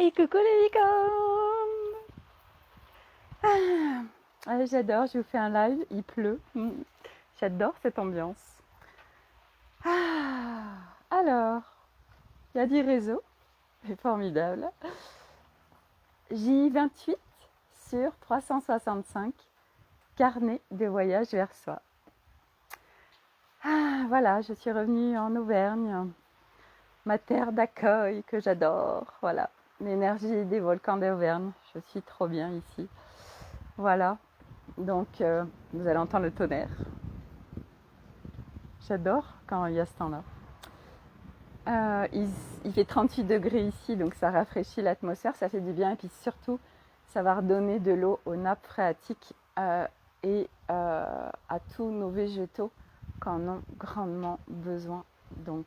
Et coucou les licornes. J'adore, je vous fais un live, il pleut. J'adore cette ambiance. Alors, il y a du réseau, c'est formidable. J28 sur 365, carnet de voyage vers soi. Voilà, je suis revenue en Auvergne, ma terre d'accueil que j'adore. Voilà, l'énergie des volcans d'Auvergne, je suis trop bien ici. Voilà, donc vous allez entendre le tonnerre. J'adore quand il y a ce temps-là. Il fait 38 degrés ici, donc ça rafraîchit l'atmosphère, ça fait du bien. Et puis surtout, ça va redonner de l'eau aux nappes phréatiques et à tous nos végétaux qui en ont grandement besoin. Donc,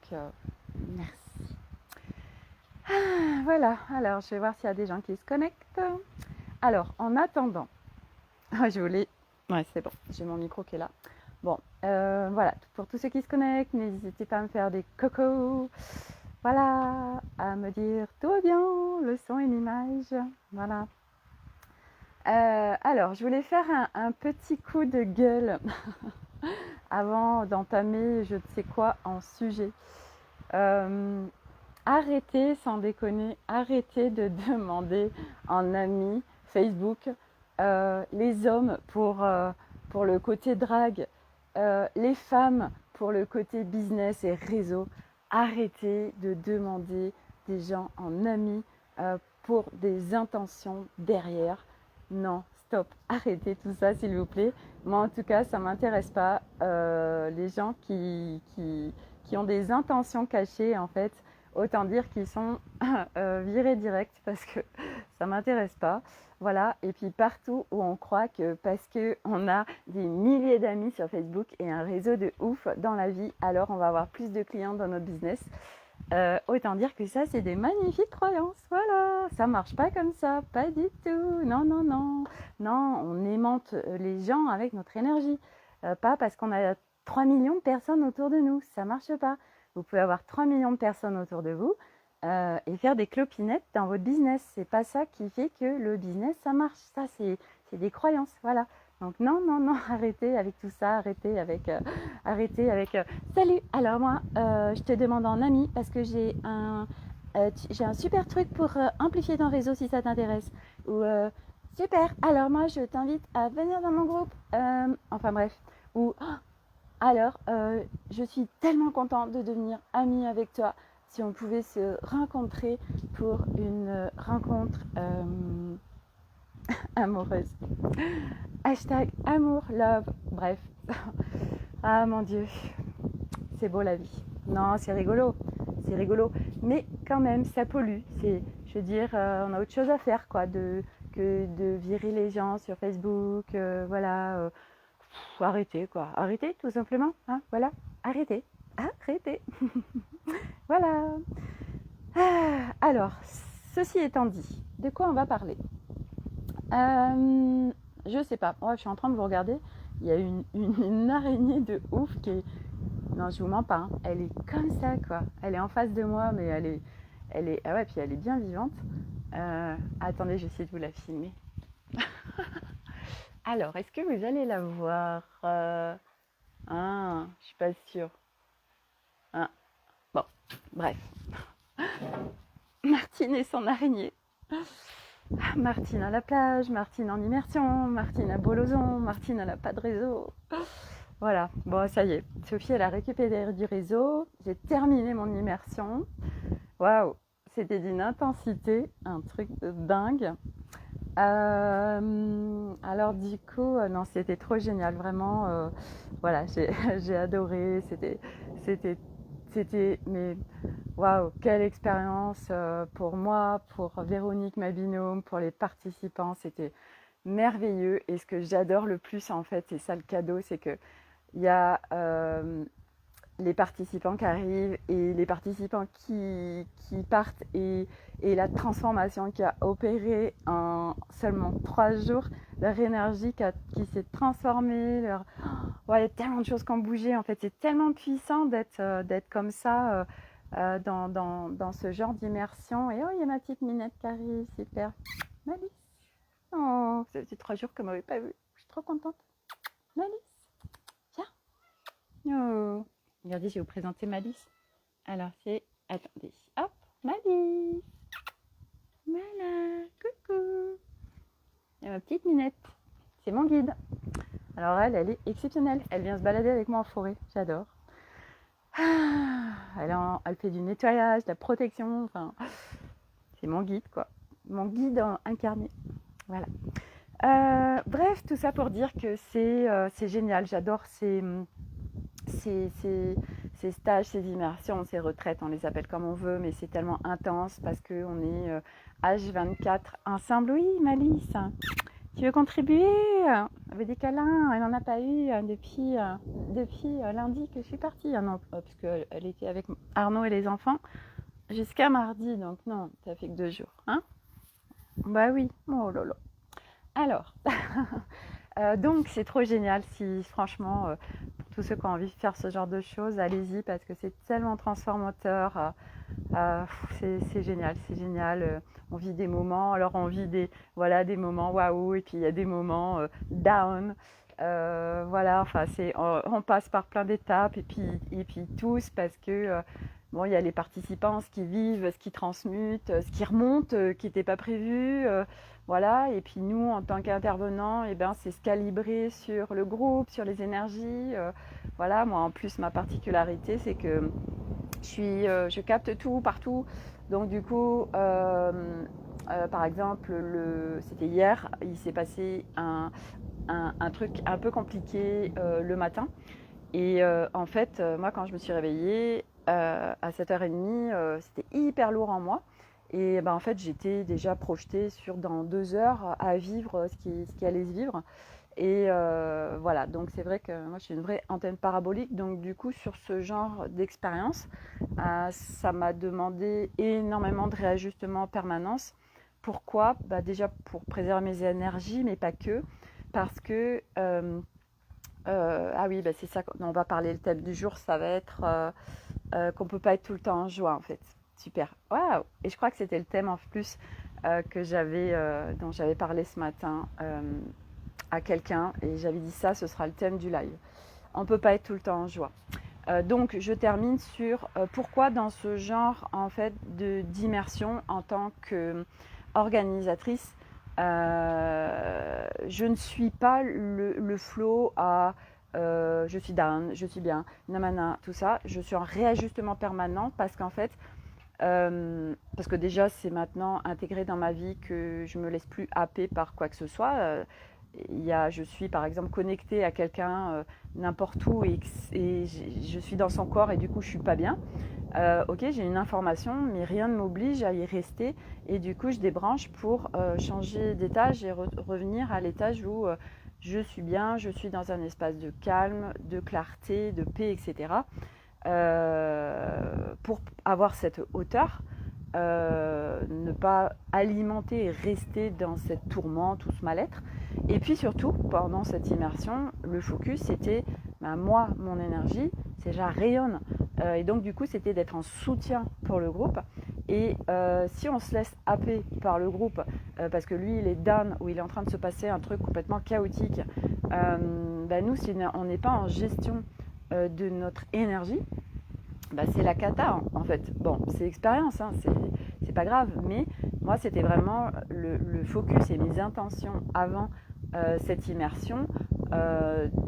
merci. Voilà, alors je vais voir s'il y a des gens qui se connectent. Alors, en attendant, je voulais... Ouais, c'est bon, j'ai mon micro qui est là. Bon, voilà, pour tous ceux qui se connectent, n'hésitez pas à me faire des cocos. Voilà, à me dire tout va bien, le son et l'image. Voilà. Alors, je voulais faire un petit coup de gueule avant d'entamer je ne sais quoi en sujet. Arrêtez, sans déconner, arrêtez de demander en ami Facebook les hommes pour le côté drague, les femmes pour le côté business et réseau. Arrêtez de demander des gens en amis pour des intentions derrière. Non, stop, arrêtez tout ça s'il vous plaît. Moi en tout cas, ça ne m'intéresse pas. Les gens qui ont des intentions cachées en fait, autant dire qu'ils sont virés direct parce que ça ne m'intéresse pas. Voilà, et puis partout où on croit que parce qu'on a des milliers d'amis sur Facebook et un réseau de ouf dans la vie, alors on va avoir plus de clients dans notre business. Autant dire que ça, c'est des magnifiques croyances. Voilà, ça marche pas comme ça, pas du tout. Non, non, non. Non, on aimante les gens avec notre énergie. Pas parce qu'on a 3 millions de personnes autour de nous. Ça marche pas. Vous pouvez avoir 3 millions de personnes autour de vous et faire des clopinettes dans votre business. C'est pas ça qui fait que le business, ça marche. Ça, c'est des croyances. Voilà. Donc non, non, non, arrêtez avec tout ça, arrêtez avec salut, alors moi, je te demande en ami parce que j'ai un super truc pour amplifier ton réseau si ça t'intéresse. Ou super, alors moi je t'invite à venir dans mon groupe. Enfin bref. Ou alors, je suis tellement contente de devenir amie avec toi. Si on pouvait se rencontrer pour une rencontre amoureuse. Hashtag amour, love, bref. Ah mon Dieu, c'est beau la vie. Non, c'est rigolo, mais quand même, ça pollue. Je veux dire, on a autre chose à faire, quoi, que de virer les gens sur Facebook, voilà. Arrêtez, quoi. Arrêtez, tout simplement, hein, voilà. Arrêtez. Voilà. Alors, ceci étant dit, de quoi on va parler Je sais pas. Ouais, je suis en train de vous regarder. Il y a une araignée de ouf qui est... Non, je vous mens pas. Hein. Elle est comme ça, quoi. Elle est en face de moi, mais elle est... Ah ouais, puis elle est bien vivante. Attendez, je vais essayer de vous la filmer. Alors, est-ce que vous allez la voir je suis pas sûre. Bon, bref. Martine et son araignée. Martine à la plage, Martine en immersion, Martine à Bolozon, Martine elle n'a pas de réseau. Voilà, bon ça y est, Sophie elle a récupéré du réseau, j'ai terminé mon immersion. Waouh, c'était d'une intensité, un truc de dingue. Alors du coup, non c'était trop génial, vraiment, voilà, j'ai adoré, mais waouh, quelle expérience pour moi, pour Véronique, ma binôme, pour les participants, c'était merveilleux. Et ce que j'adore le plus, en fait, c'est ça le cadeau, c'est que il y a les participants qui arrivent et les participants qui partent et la transformation qui a opéré en seulement 3 jours, leur énergie qui s'est transformée, il y a tellement de choses qui ont bougé en fait, c'est tellement puissant d'être comme ça, dans ce genre d'immersion. Et oh, il y a ma petite Minette qui arrive, super. Malice. Oh, ça fait 3 jours qu'elle ne m'avait pas vue. Je suis trop contente. Malice, viens. Oh. Regardez, je vais vous présenter Malice. Alors, c'est... Attendez. Hop, Malice. Voilà, coucou. Et ma petite Minette, c'est mon guide. Alors elle est exceptionnelle. Elle vient se balader avec moi en forêt. J'adore. Elle fait du nettoyage, de la protection. Enfin, c'est mon guide, quoi. Mon guide incarné. Voilà. Bref, tout ça pour dire que c'est génial. J'adore ces stages, ces immersions, ces retraites, on les appelle comme on veut, mais c'est tellement intense parce qu'on est H24 ensemble. Oui, Malice, tu veux contribuer avec des câlins? Elle n'en a pas eu depuis lundi que je suis partie. Ah non, parce qu'elle était avec Arnaud et les enfants jusqu'à mardi, donc non, ça fait que 2 jours. Hein? Bah oui, oh là là. Alors, donc c'est trop génial si franchement, pour tous ceux qui ont envie de faire ce genre de choses, allez-y parce que c'est tellement transformateur. C'est génial, c'est génial. On vit des moments, alors on vit des moments waouh et puis il y a des moments down. Voilà, enfin on passe par plein d'étapes et puis tous parce que bon, il y a les participants, ce qu'ils vivent, ce qu'ils transmutent, ce qui remonte, qui n'était pas prévu. Voilà, et puis nous, en tant qu'intervenants, eh ben, c'est se calibrer sur le groupe, sur les énergies. Voilà, moi en plus, ma particularité, c'est que je capte tout partout. Donc du coup, par exemple, c'était hier, il s'est passé un truc un peu compliqué le matin. Et en fait, moi, quand je me suis réveillée à 7h30, c'était hyper lourd en moi. Et ben, en fait, j'étais déjà projetée sur dans 2 heures à vivre ce qui allait se vivre. Et voilà, donc c'est vrai que moi, je suis une vraie antenne parabolique. Donc du coup, sur ce genre d'expérience, ça m'a demandé énormément de réajustement en permanence. Pourquoi? Bah, déjà pour préserver mes énergies, mais pas que. Parce que... ah oui, bah c'est ça dont on va parler. Le thème du jour, ça va être qu'on ne peut pas être tout le temps en joie, en fait. Super. Waouh! Et je crois que c'était le thème en plus dont j'avais parlé ce matin à quelqu'un. Et j'avais dit ça, ce sera le thème du live. On ne peut pas être tout le temps en joie. Donc, je termine sur pourquoi dans ce genre en fait d'immersion en tant qu'organisatrice, je ne suis pas le flow à je suis down, je suis bien, nanana, tout ça. Je suis en réajustement permanent parce qu'en fait, parce que déjà c'est maintenant intégré dans ma vie que je me laisse plus happer par quoi que ce soit. Je suis par exemple connectée à quelqu'un n'importe où et je suis dans son corps et du coup je suis pas bien. Ok, j'ai une information, mais rien ne m'oblige à y rester et du coup je débranche pour changer d'étage et revenir à l'étage où je suis bien, je suis dans un espace de calme, de clarté, de paix, etc. Pour avoir cette hauteur, ne pas alimenter et rester dans cette tourmente ou ce mal-être. Et puis surtout, pendant cette immersion, le focus c'était moi, mon énergie, c'est déjà rayonne. Et donc du coup, c'était d'être en soutien pour le groupe. Et si on se laisse happer par le groupe, parce que lui, il est down, ou il est en train de se passer un truc complètement chaotique, nous, si on n'est pas en gestion de notre énergie, c'est la cata en fait. Bon, c'est l'expérience, hein, c'est pas grave, mais moi c'était vraiment le focus et mes intentions avant cette immersion,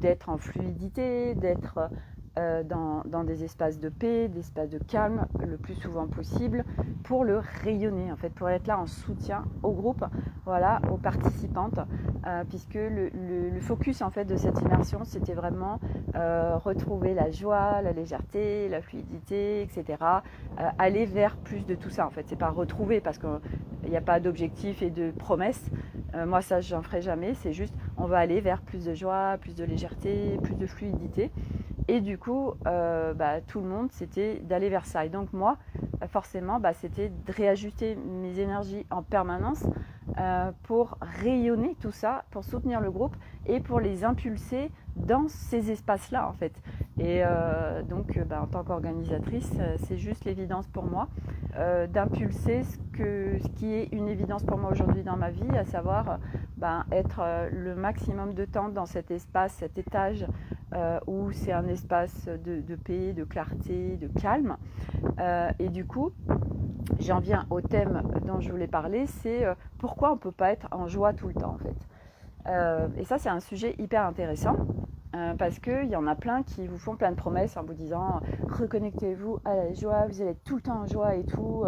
d'être en fluidité, d'être dans des espaces de paix, des espaces de calme le plus souvent possible pour le rayonner en fait, pour être là en soutien au groupe, voilà, aux participantes, puisque le focus en fait de cette immersion c'était vraiment retrouver la joie, la légèreté, la fluidité, etc. Aller vers plus de tout ça en fait, c'est pas retrouver parce qu'il n'y a pas d'objectif et de promesse. Moi ça j'en ferai jamais, c'est juste on va aller vers plus de joie, plus de légèreté, plus de fluidité. Et du coup, tout le monde, c'était d'aller vers ça. Et donc moi, forcément, c'était de réajuster mes énergies en permanence pour rayonner tout ça, pour soutenir le groupe et pour les impulser dans ces espaces-là, en fait. Et en tant qu'organisatrice, c'est juste l'évidence pour moi d'impulser ce qui est une évidence pour moi aujourd'hui dans ma vie, à savoir être le maximum de temps dans cet espace, cet étage où c'est un espace de paix, de clarté, de calme. Et du coup, j'en viens au thème dont je voulais parler, c'est pourquoi on ne peut pas être en joie tout le temps en fait. Et ça, c'est un sujet hyper intéressant. Parce qu'il y en a plein qui vous font plein de promesses en vous disant reconnectez-vous à la joie, vous allez être tout le temps en joie et tout.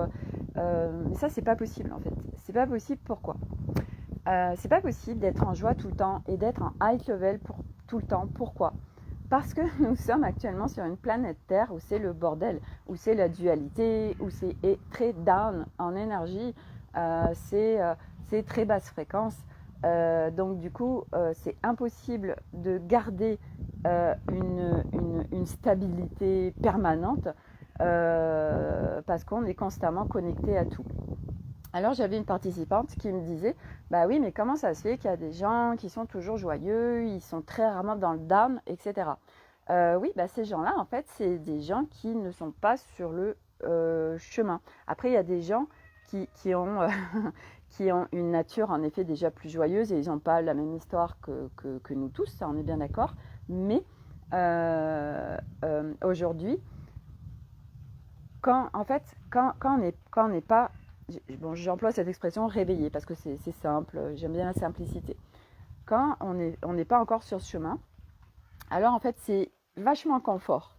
Mais ça, c'est pas possible en fait. C'est pas possible. Pourquoi c'est pas possible d'être en joie tout le temps et d'être en high level pour tout le temps. Pourquoi Parce que nous sommes actuellement sur une planète Terre où c'est le bordel, où c'est la dualité, où c'est très down en énergie, c'est très basse fréquence. Donc du coup, c'est impossible de garder une stabilité permanente parce qu'on est constamment connecté à tout. Alors j'avais une participante qui me disait bah oui, mais comment ça se fait qu'il y a des gens qui sont toujours joyeux, ils sont très rarement dans le down, etc. Oui, ces gens-là, en fait, c'est des gens qui ne sont pas sur le chemin. Après, il y a des gens qui ont, qui ont une nature, en effet, déjà plus joyeuse et ils n'ont pas la même histoire que nous tous, ça, on est bien d'accord. Mais aujourd'hui, quand on n'est pas bon, j'emploie cette expression réveillé parce que c'est simple, j'aime bien la simplicité. Quand on n'est pas encore sur ce chemin, alors en fait c'est vachement confort.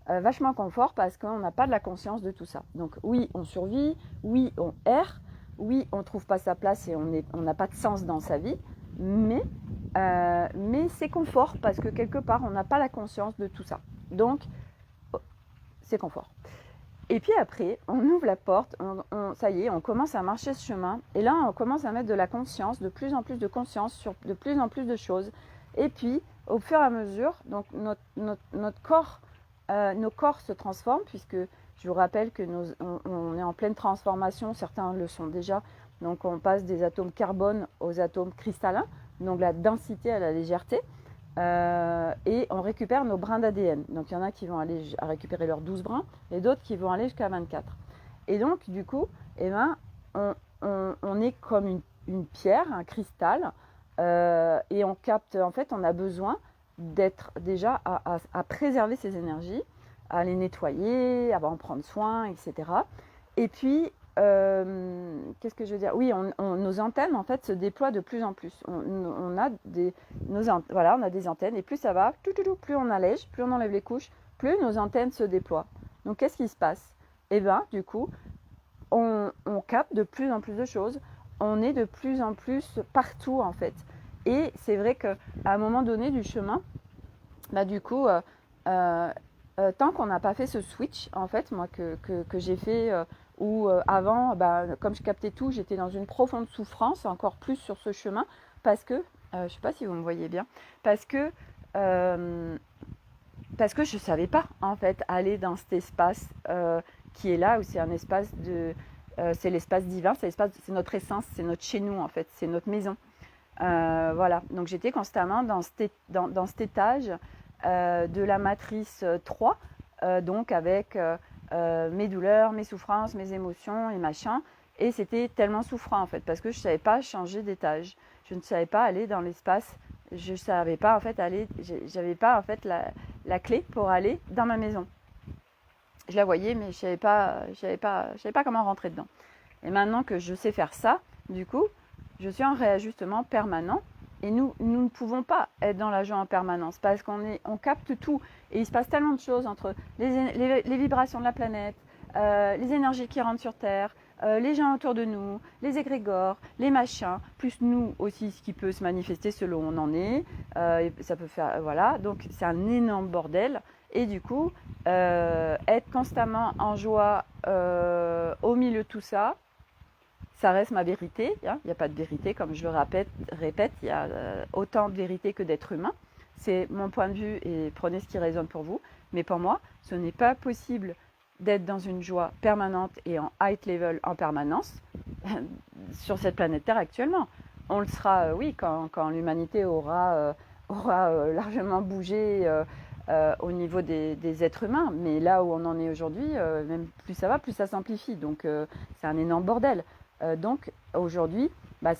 Vachement confort parce qu'on n'a pas de la conscience de tout ça. Donc oui, on survit, oui, on erre, oui, on ne trouve pas sa place et on n'a pas de sens dans sa vie, mais c'est confort parce que quelque part on n'a pas la conscience de tout ça. Donc c'est confort. Et puis après, on ouvre la porte, ça y est, on commence à marcher ce chemin. Et là, on commence à mettre de la conscience, de plus en plus de conscience sur de plus en plus de choses. Et puis, au fur et à mesure, donc notre corps, nos corps se transforment, puisque je vous rappelle que on est en pleine transformation, certains le sont déjà. Donc, on passe des atomes carbone aux atomes cristallins, donc la densité à la légèreté. Et on récupère nos brins d'ADN. Donc il y en a qui vont aller à récupérer leurs 12 brins et d'autres qui vont aller jusqu'à 24. Et donc du coup, on est comme une pierre, un cristal, et on capte, en fait, on a besoin d'être déjà à préserver ces énergies, à les nettoyer, à en prendre soin, etc. Et puis, qu'est-ce que je veux dire? Oui, nos antennes en fait se déploient de plus en plus. On a des antennes et plus ça va, plus on allège, plus on enlève les couches, plus nos antennes se déploient. Donc qu'est-ce qui se passe? Eh bien, du coup, on capte de plus en plus de choses. On est de plus en plus partout en fait. Et c'est vrai qu'à un moment donné du chemin, du coup, tant qu'on n'a pas fait ce switch, en fait, moi que j'ai fait, où avant, comme je captais tout, j'étais dans une profonde souffrance, encore plus sur ce chemin, parce que, je ne sais pas si vous me voyez bien, parce que je ne savais pas, en fait, aller dans cet espace qui est là, où c'est un espace c'est l'espace divin, c'est notre essence, c'est notre chez nous, en fait, c'est notre maison. Voilà, donc j'étais constamment dans cet étage de la matrice 3, donc avec mes douleurs, mes souffrances, mes émotions et machin. Et c'était tellement souffrant en fait, parce que je ne savais pas changer d'étage. Je ne savais pas aller dans l'espace. Je ne savais pas en fait aller. J'avais pas en fait la clé pour aller dans ma maison. Je la voyais, mais je savais pas comment rentrer dedans. Et maintenant que je sais faire ça, du coup, je suis en réajustement permanent. Et nous ne pouvons pas être dans la joie en permanence parce on capte tout. Et il se passe tellement de choses entre les vibrations de la planète, les énergies qui rentrent sur Terre, les gens autour de nous, les égrégores, les machins, plus nous aussi, ce qui peut se manifester selon où on en est. Ça peut faire, voilà. Donc c'est un énorme bordel. Et du coup, être constamment en joie au milieu de tout ça, ça reste ma vérité. Il n'y a pas de vérité, comme je le répète, il y a autant de vérité que d'être humain. C'est mon point de vue et prenez ce qui résonne pour vous. Mais pour moi, ce n'est pas possible d'être dans une joie permanente et en high level en permanence sur cette planète Terre actuellement. On le sera, oui, quand l'humanité aura largement bougé au niveau des êtres humains. Mais là où on en est aujourd'hui, même plus ça va, plus ça s'amplifie. Donc c'est un énorme bordel. Donc aujourd'hui, bah,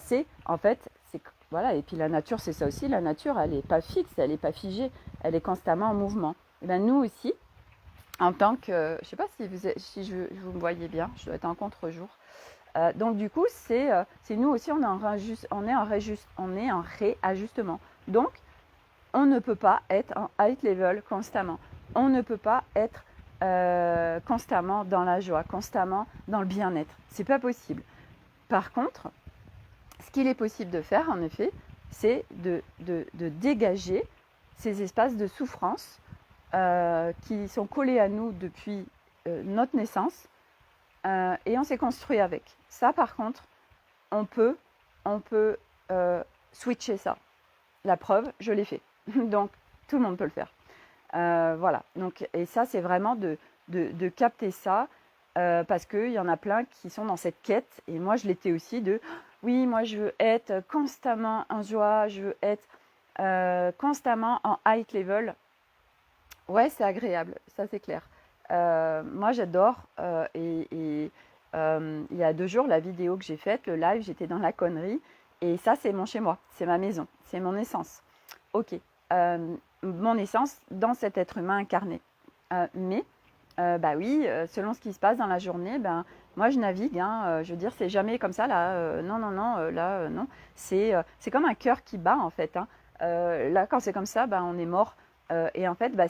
voilà. Et puis la nature, c'est ça aussi. La nature, elle n'est pas fixe, elle n'est pas figée, elle est constamment en mouvement. Et ben nous aussi, en tant que, je ne sais pas si vous me voyez bien, je dois être en contre-jour. Donc du coup, c'est nous aussi, on est en réajustement. Donc, on ne peut pas être en high level constamment. On ne peut pas être constamment dans la joie, constamment dans le bien-être. C'est pas possible. Par contre, ce qu'il est possible de faire, en effet, c'est de dégager ces espaces de souffrance qui sont collés à nous depuis notre naissance et on s'est construit avec. Ça, par contre, on peut switcher ça. La preuve, je l'ai fait. Donc, tout le monde peut le faire. Voilà. Donc, et ça, c'est vraiment de capter ça parce qu'il y en a plein qui sont dans cette quête. Et moi, je l'étais aussi oui, moi, je veux être constamment en joie, je veux être constamment en high level. Ouais, c'est agréable, ça c'est clair. Moi, j'adore. Il y a 2 jours, la vidéo que j'ai faite, le live, j'étais dans la connerie. Et ça, c'est mon chez moi, c'est ma maison, c'est mon essence. Ok, mon essence dans cet être humain incarné. Mais, bah oui, selon ce qui se passe dans la journée, ben, moi, je navigue. Je veux dire, c'est jamais comme ça, là. Non, non, non, là, non. C'est comme un cœur qui bat, en fait. Là, quand c'est comme ça, ben, on est mort. Et en fait, bah,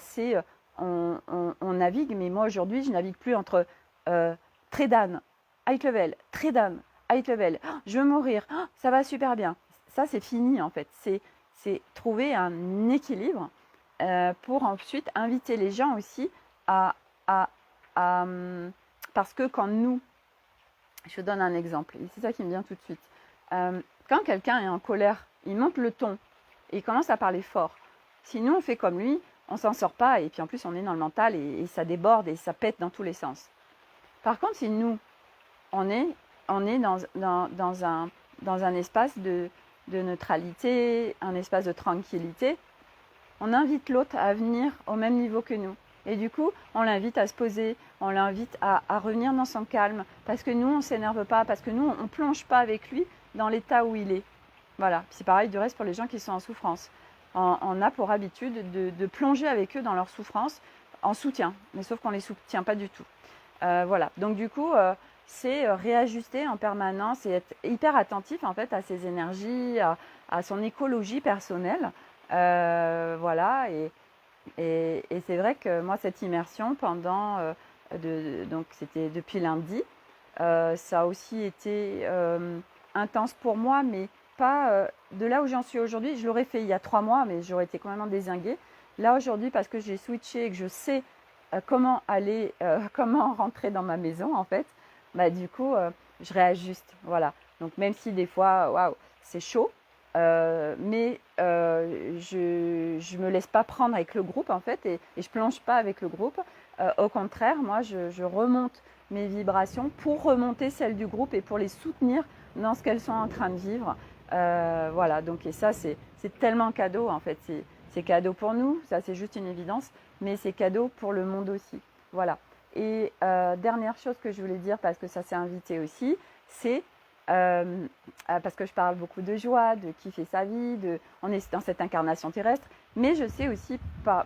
on navigue, mais moi aujourd'hui, je navigue plus entre très down, high level, très down, high level. Oh, je veux mourir, oh, ça va super bien. Ça, c'est fini en fait. C'est trouver un équilibre pour ensuite inviter les gens aussi à, à, à parce que quand nous, je vous donne un exemple, et c'est ça qui me vient tout de suite. Quand quelqu'un est en colère, il monte le ton et il commence à parler fort. Si nous, on fait comme lui, on s'en sort pas. Et puis en plus, on est dans le mental et ça déborde et ça pète dans tous les sens. Par contre, si nous, on est dans un espace de neutralité, un espace de tranquillité, on invite l'autre à venir au même niveau que nous. Et du coup, on l'invite à se poser, on l'invite à revenir dans son calme, parce que nous, on ne s'énerve pas, parce que nous, on ne plonge pas avec lui dans l'état où il est. Voilà, c'est pareil du reste pour les gens qui sont en souffrance. On a pour habitude de plonger avec eux dans leur souffrance en soutien, mais sauf qu'on ne les soutient pas du tout. Voilà, donc du coup, c'est réajuster en permanence et être hyper attentif en fait à ses énergies, à son écologie personnelle. Voilà, et c'est vrai que moi, cette immersion donc c'était depuis lundi, ça a aussi été intense pour moi, mais pas de là où j'en suis aujourd'hui. Je l'aurais fait il y a 3 mois, mais j'aurais été complètement dézinguée. Là aujourd'hui, parce que j'ai switché et que je sais comment comment rentrer dans ma maison en fait, bah du coup, je réajuste. Voilà. Donc même si des fois, waouh, c'est chaud, mais je me laisse pas prendre avec le groupe en fait, et je plonge pas avec le groupe. Au contraire, moi, je remonte mes vibrations pour remonter celles du groupe et pour les soutenir dans ce qu'elles sont en train de vivre. Voilà, donc et ça, c'est tellement cadeau en fait. C'est cadeau pour nous, ça c'est juste une évidence, mais c'est cadeau pour le monde aussi. Voilà. Et dernière chose que je voulais dire, parce que ça s'est invité aussi, c'est parce que je parle beaucoup de joie, de kiffer sa vie, on est dans cette incarnation terrestre, mais je sais aussi,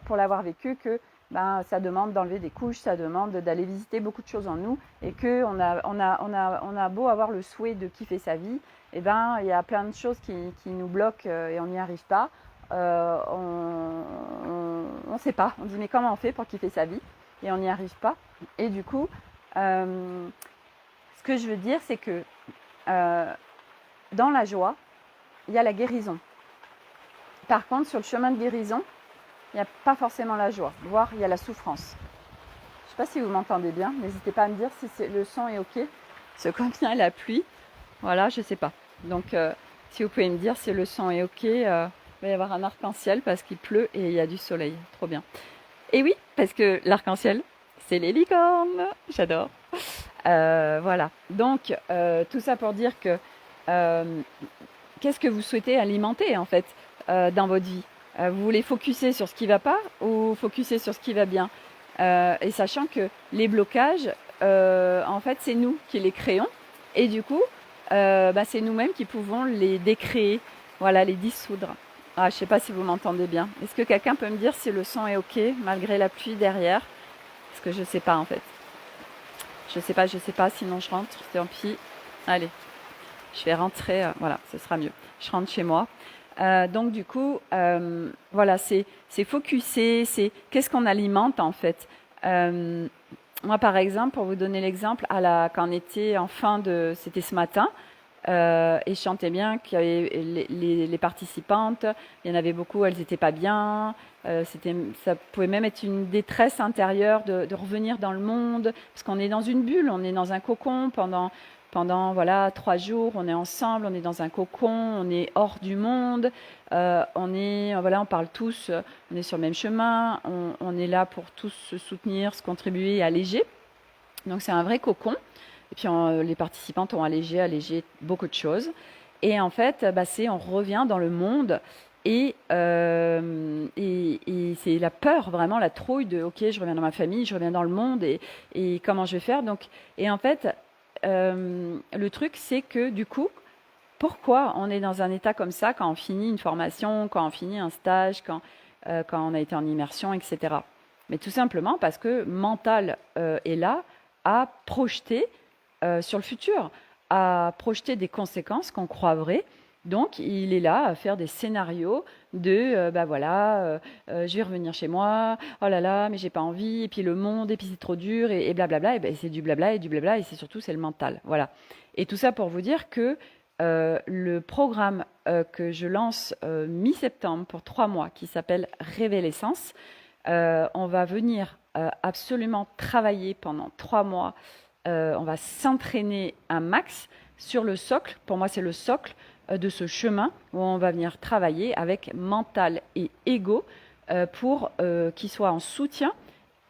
pour l'avoir vécu, que ça demande d'enlever des couches, ça demande d'aller visiter beaucoup de choses en nous, et qu'on a beau avoir le souhait de kiffer sa vie, et il y a plein de choses qui nous bloquent et on n'y arrive pas. On ne sait pas, on dit mais comment on fait pour kiffer sa vie, et on n'y arrive pas. Et du coup, ce que je veux dire, c'est que dans la joie, il y a la guérison. Par contre, sur le chemin de guérison, il n'y a pas forcément la joie, voire il y a la souffrance. Je ne sais pas si vous m'entendez bien, n'hésitez pas à me dire si le son est ok. Parce que quand il y a la pluie, voilà, je ne sais pas. Donc, si vous pouvez me dire si le son est ok, il va y avoir un arc-en-ciel parce qu'il pleut et il y a du soleil. Trop bien. Et oui, parce que l'arc-en-ciel, c'est les licornes. J'adore. Voilà. Donc, tout ça pour dire que qu'est-ce que vous souhaitez alimenter en fait dans votre vie? Vous voulez focuser sur ce qui ne va pas ou focuser sur ce qui va bien? Et sachant que les blocages, en fait, c'est nous qui les créons. Et du coup, c'est nous-mêmes qui pouvons les décréer, voilà, les dissoudre. Je ne sais pas si vous m'entendez bien. Est-ce que quelqu'un peut me dire si le son est OK malgré la pluie derrière? Parce que je ne sais pas en fait. Je sais pas, sinon je rentre, tant pis. Allez, je vais rentrer, voilà, ce sera mieux. Je rentre chez moi. Donc du coup, voilà, c'est focuser, c'est qu'est-ce qu'on alimente en fait. Moi, par exemple, pour vous donner l'exemple, quand on était en fin de, c'était ce matin, et je sentais bien qu'il y avait les participantes, il y en avait beaucoup, elles n'étaient pas bien. Ça pouvait même être une détresse intérieure de revenir dans le monde, parce qu'on est dans une bulle, on est dans un cocon pendant voilà 3 jours, on est ensemble, on est dans un cocon, on est hors du monde, on parle tous, on est sur le même chemin, on est là pour tous se soutenir, se contribuer, alléger. Donc c'est un vrai cocon. Et puis les participantes ont allégé beaucoup de choses. Et en fait, on revient dans le monde et c'est la peur, vraiment la trouille de ok, je reviens dans ma famille, je reviens dans le monde et comment je vais faire. Donc, et en fait, le truc, c'est que du coup, pourquoi on est dans un état comme ça quand on finit une formation, quand on finit un stage, quand on a été en immersion, etc. Mais tout simplement parce que mental est là à projeter sur le futur, à projeter des conséquences qu'on croit vraies. Donc, il est là à faire des scénarios de, je vais revenir chez moi, oh là là, mais j'ai pas envie, et puis le monde, et puis c'est trop dur, et blablabla, et ben, c'est du blabla, et c'est surtout, c'est le mental. Voilà. Et tout ça pour vous dire que le programme que je lance mi-septembre pour 3 mois, qui s'appelle Révélessence, on va venir absolument travailler pendant 3 mois. On va s'entraîner un max sur le socle. Pour moi, c'est le socle de ce chemin où on va venir travailler avec mental et ego pour qu'ils soient en soutien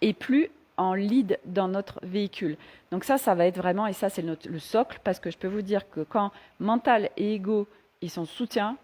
et plus en lead dans notre véhicule. Donc ça va être vraiment, et ça c'est le socle, parce que je peux vous dire que quand mental et ego ils sont soutien,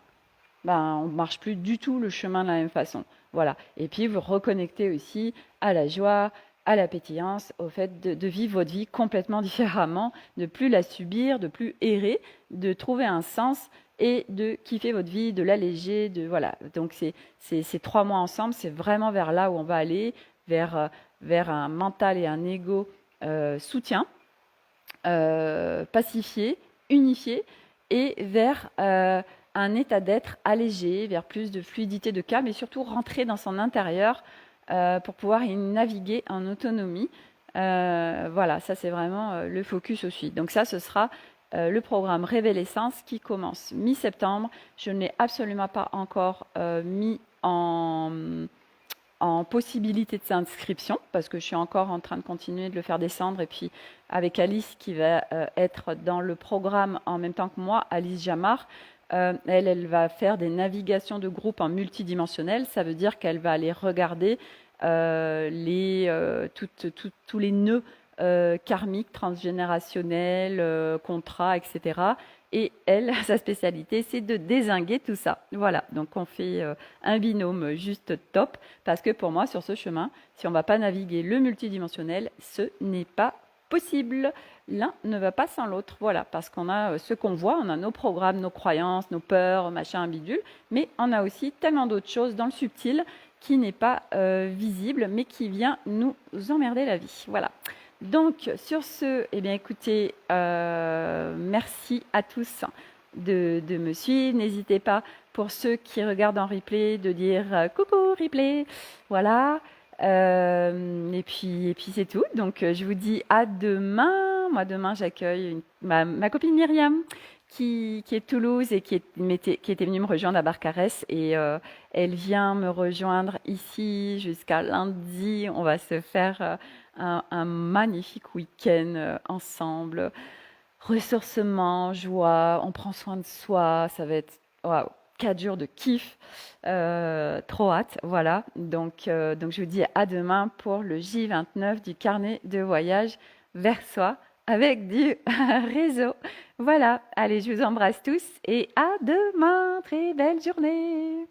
on ne marche plus du tout le chemin de la même façon. Voilà. Et puis vous reconnectez aussi à la joie, à la pétillance, au fait de vivre votre vie complètement différemment, de plus la subir, de plus errer, de trouver un sens et de kiffer votre vie, de l'alléger, voilà. Donc ces 3 mois ensemble, c'est vraiment vers là où on va aller, vers un mental et un ego soutien, pacifié, unifié, et vers un état d'être allégé, vers plus de fluidité, de calme, et surtout rentrer dans son intérieur pour pouvoir y naviguer en autonomie. Voilà, ça c'est vraiment le focus aussi. Donc ça, ce sera le programme Révélessence qui commence mi-septembre. Je ne l'ai absolument pas encore mis en possibilité de s'inscription parce que je suis encore en train de continuer de le faire descendre, et puis avec Alice qui va être dans le programme en même temps que moi, Alice Jamar, elle va faire des navigations de groupe en multidimensionnel. Ça veut dire qu'elle va aller regarder tous les nœuds karmiques, transgénérationnels, contrats, etc. Et elle, sa spécialité, c'est de dézinguer tout ça. Voilà, donc on fait un binôme juste top, parce que pour moi, sur ce chemin, si on ne va pas naviguer le multidimensionnel, ce n'est pas possible. L'un ne va pas sans l'autre, voilà, parce qu'on a ce qu'on voit, on a nos programmes, nos croyances, nos peurs, machin, bidule, mais on a aussi tellement d'autres choses dans le subtil qui n'est pas visible, mais qui vient nous emmerder la vie. Voilà. Donc, sur ce, eh bien, écoutez, merci à tous de me suivre. N'hésitez pas, pour ceux qui regardent en replay, de dire coucou replay. Voilà. Et puis c'est tout. Donc, je vous dis à demain. Moi, demain, j'accueille ma copine Myriam, qui est de Toulouse et qui était venue me rejoindre à Barcarès. Et elle vient me rejoindre ici jusqu'à lundi. On va se faire un magnifique week-end ensemble. Ressourcement, joie, on prend soin de soi. Ça va être 4 jours de kiff. Trop hâte, voilà. Donc je vous dis à demain pour le J29 du carnet de voyage vers soi avec du réseau. Voilà, allez, je vous embrasse tous et à demain. Très belle journée.